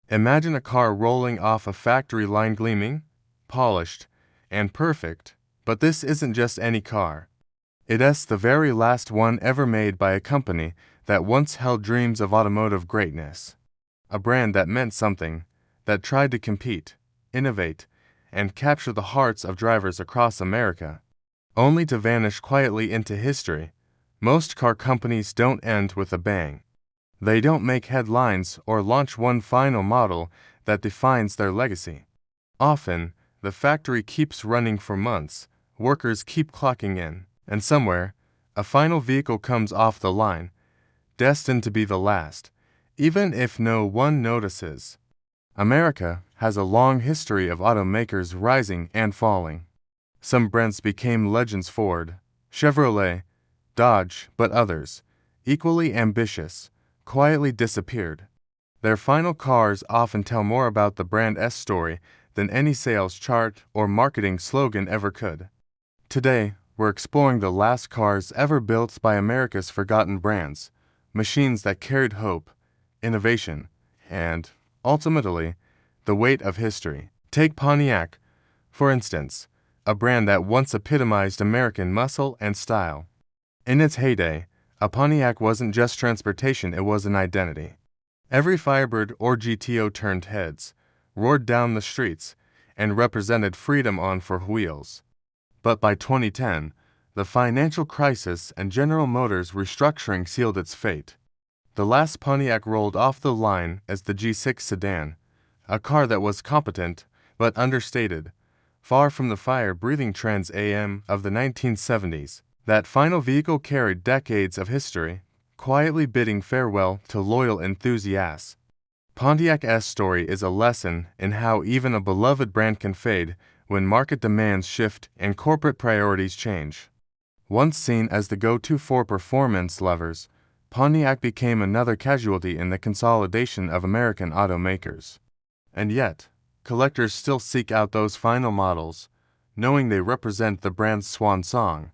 Imagine a car rolling off a factory line gleaming, polished, and perfect, but this isn't just any car. It's the very last one ever made by a company that once held dreams of automotive greatness. A brand that meant something, that tried to compete, innovate, and capture the hearts of drivers across America, only to vanish quietly into history. Most car companies don't end with a bang. They don't make headlines or launch one final model that defines their legacy. Often, the factory keeps running for months, workers keep clocking in, and somewhere, a final vehicle comes off the line, destined to be the last, even if no one notices. America has a long history of automakers rising and falling. Some brands became legends: Ford, Chevrolet, Dodge, but others, equally ambitious, quietly disappeared. Their final cars often tell more about the brand's story than any sales chart or marketing slogan ever could. Today, we're exploring the last cars ever built by America's forgotten brands, machines that carried hope, innovation, and, ultimately, the weight of history. Take Pontiac, for instance, a brand that once epitomized American muscle and style. In its heyday, a Pontiac wasn't just transportation, it was an identity. Every Firebird or GTO turned heads, roared down the streets, and represented freedom on four wheels. But by 2010, the financial crisis and General Motors restructuring sealed its fate. The last Pontiac rolled off the line as the G6 sedan, a car that was competent but understated, far from the fire-breathing Trans Am of the 1970s. That final vehicle carried decades of history, quietly bidding farewell to loyal enthusiasts. Pontiac's story is a lesson in how even a beloved brand can fade when market demands shift and corporate priorities change. Once seen as the go-to for performance lovers, Pontiac became another casualty in the consolidation of American automakers. And yet, collectors still seek out those final models, knowing they represent the brand's swan song.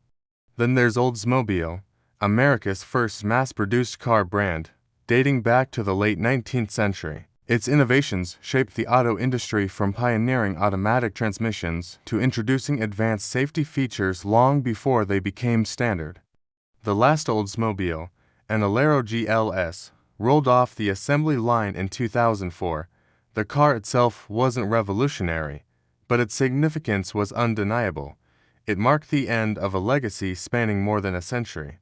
Then there's Oldsmobile, America's first mass-produced car brand, dating back to the late 19th century. Its innovations shaped the auto industry, from pioneering automatic transmissions to introducing advanced safety features long before they became standard. The last Oldsmobile, an Alero GLS, rolled off the assembly line in 2004. The car itself wasn't revolutionary, but its significance was undeniable. It marked the end of a legacy spanning more than a century.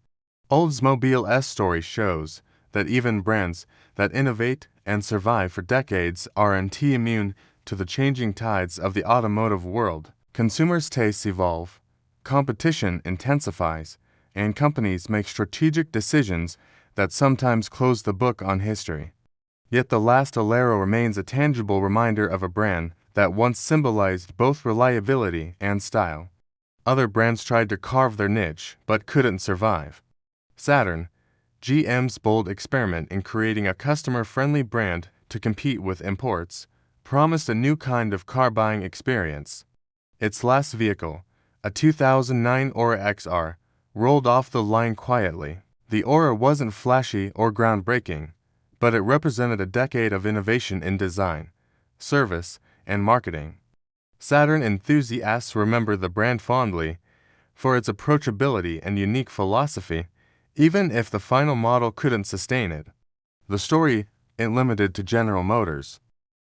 Oldsmobile's story shows that even brands that innovate and survive for decades aren't immune to the changing tides of the automotive world. Consumers' tastes evolve, competition intensifies, and companies make strategic decisions that sometimes close the book on history. Yet the last Alero remains a tangible reminder of a brand that once symbolized both reliability and style. Other brands tried to carve their niche but couldn't survive. Saturn, GM's bold experiment in creating a customer-friendly brand to compete with imports, promised a new kind of car-buying experience. Its last vehicle, a 2009 Aura XR, rolled off the line quietly. The Aura wasn't flashy or groundbreaking, but it represented a decade of innovation in design, service, and marketing. Saturn enthusiasts remember the brand fondly for its approachability and unique philosophy, even if the final model couldn't sustain it. The story isn't limited to General Motors.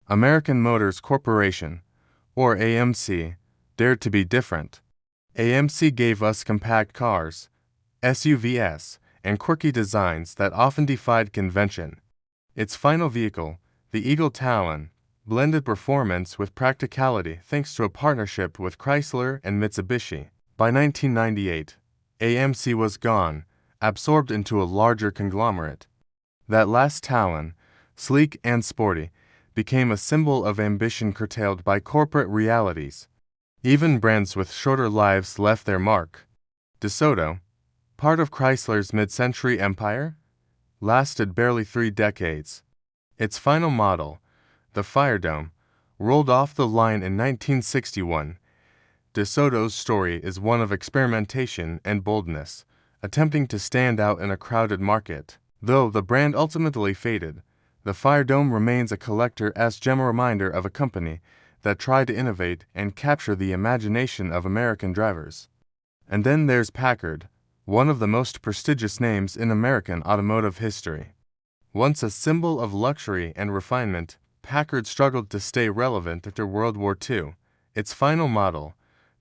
American Motors Corporation, or AMC, dared to be different. AMC gave us compact cars, SUVs, and quirky designs that often defied convention. Its final vehicle, the Eagle Talon, blended performance with practicality thanks to a partnership with Chrysler and Mitsubishi. By 1998, AMC was gone, absorbed into a larger conglomerate. That last Talon, sleek and sporty, became a symbol of ambition curtailed by corporate realities. Even brands with shorter lives left their mark. DeSoto, part of Chrysler's mid-century empire, lasted barely 3 decades. Its final model, the Firedome, rolled off the line in 1961. DeSoto's story is one of experimentation and boldness, attempting to stand out in a crowded market. Though the brand ultimately faded, The Fire Dome remains a collector's gem, a reminder of a company that tried to innovate and capture the imagination of American drivers. And then there's Packard, one of the most prestigious names in American automotive history. Once a symbol of luxury and refinement, Packard struggled to stay relevant after World War II. Its final model,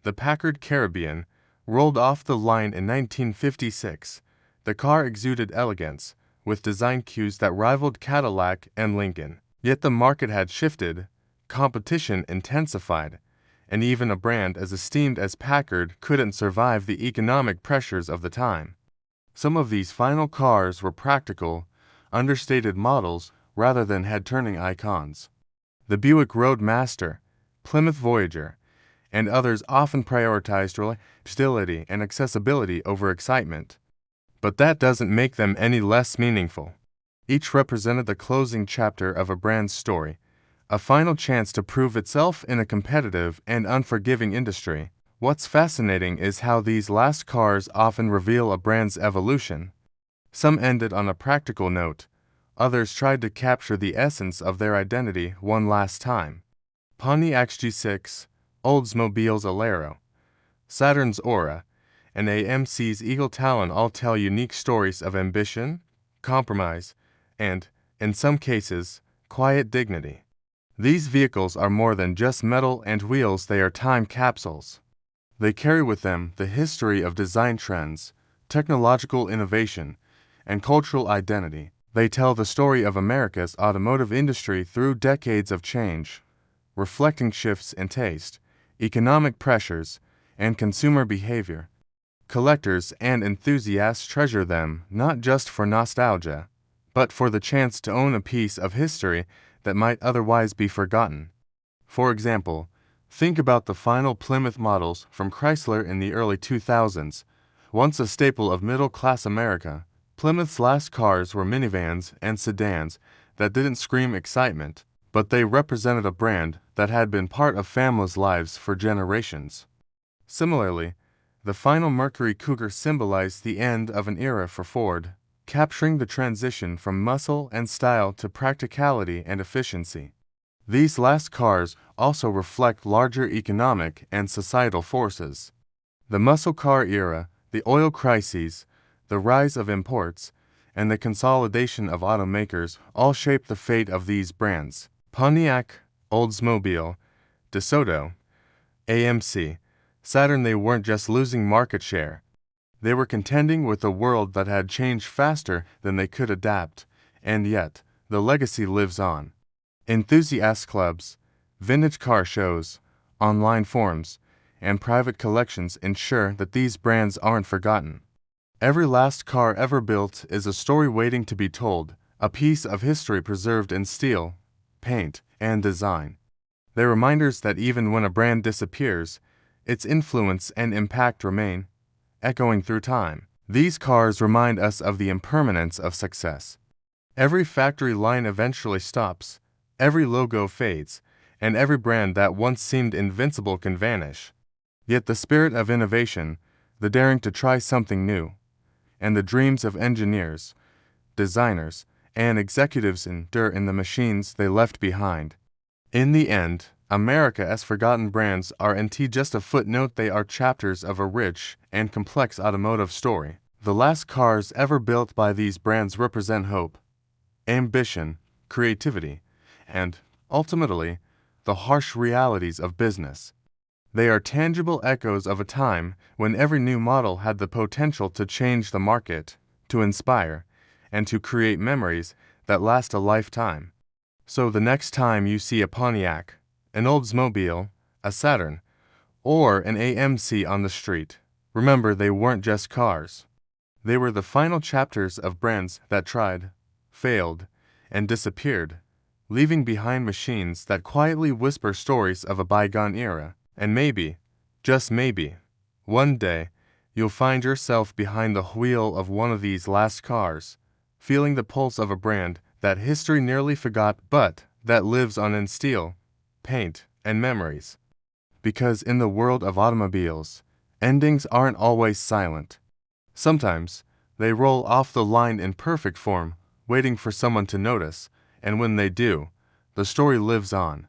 the Packard Caribbean, rolled off the line in 1956. The car exuded elegance, with design cues that rivaled Cadillac and Lincoln. Yet the market had shifted, competition intensified, and even a brand as esteemed as Packard couldn't survive the economic pressures of the time. Some of these final cars were practical, understated models rather than head-turning icons. The Buick Roadmaster, Plymouth Voyager, and others often prioritized reliability and accessibility over excitement. But that doesn't make them any less meaningful. Each represented the closing chapter of a brand's story, a final chance to prove itself in a competitive and unforgiving industry. What's fascinating is how these last cars often reveal a brand's evolution. Some ended on a practical note, others tried to capture the essence of their identity one last time. Pontiac's G6, Oldsmobile's Alero, Saturn's Aura, and AMC's Eagle Talon all tell unique stories of ambition, compromise, and, in some cases, quiet dignity. These vehicles are more than just metal and wheels, they are time capsules. They carry with them the history of design trends, technological innovation, and cultural identity. They tell the story of America's automotive industry through decades of change, reflecting shifts in taste, economic pressures, and consumer behavior. Collectors and enthusiasts treasure them not just for nostalgia, but for the chance to own a piece of history that might otherwise be forgotten. For example, think about the final Plymouth models from Chrysler in the early 2000s. Once a staple of middle-class America, Plymouth's last cars were minivans and sedans that didn't scream excitement, but they represented a brand that had been part of families' lives for generations. Similarly, the final Mercury Cougar symbolized the end of an era for Ford, capturing the transition from muscle and style to practicality and efficiency. These last cars also reflect larger economic and societal forces. The muscle car era, the oil crises, the rise of imports, and the consolidation of automakers all shaped the fate of these brands. Pontiac, Oldsmobile, DeSoto, AMC, Saturn, they weren't just losing market share. They were contending with a world that had changed faster than they could adapt, and yet, the legacy lives on. Enthusiast clubs, vintage car shows, online forums, and private collections ensure that these brands aren't forgotten. Every last car ever built is a story waiting to be told, a piece of history preserved in steel, paint, and design. They're reminders that even when a brand disappears, its influence and impact remain, echoing through time. These cars remind us of the impermanence of success. Every factory line eventually stops, every logo fades, and every brand that once seemed invincible can vanish. Yet the spirit of innovation, the daring to try something new, and the dreams of engineers, designers, and executives endure in the machines they left behind. In the end, America's forgotten brands aren't just a footnote, they are chapters of a rich and complex automotive story. The last cars ever built by these brands represent hope, ambition, creativity, and, ultimately, the harsh realities of business. They are tangible echoes of a time when every new model had the potential to change the market, to inspire, and to create memories that last a lifetime. So the next time you see a Pontiac, an Oldsmobile, a Saturn, or an AMC on the street, remember they weren't just cars. They were the final chapters of brands that tried, failed, and disappeared, leaving behind machines that quietly whisper stories of a bygone era. And maybe, just maybe, one day, you'll find yourself behind the wheel of one of these last cars, feeling the pulse of a brand that history nearly forgot but that lives on in steel, paint, and memories. Because in the world of automobiles, endings aren't always silent. Sometimes, they roll off the line in perfect form, waiting for someone to notice, and when they do, the story lives on.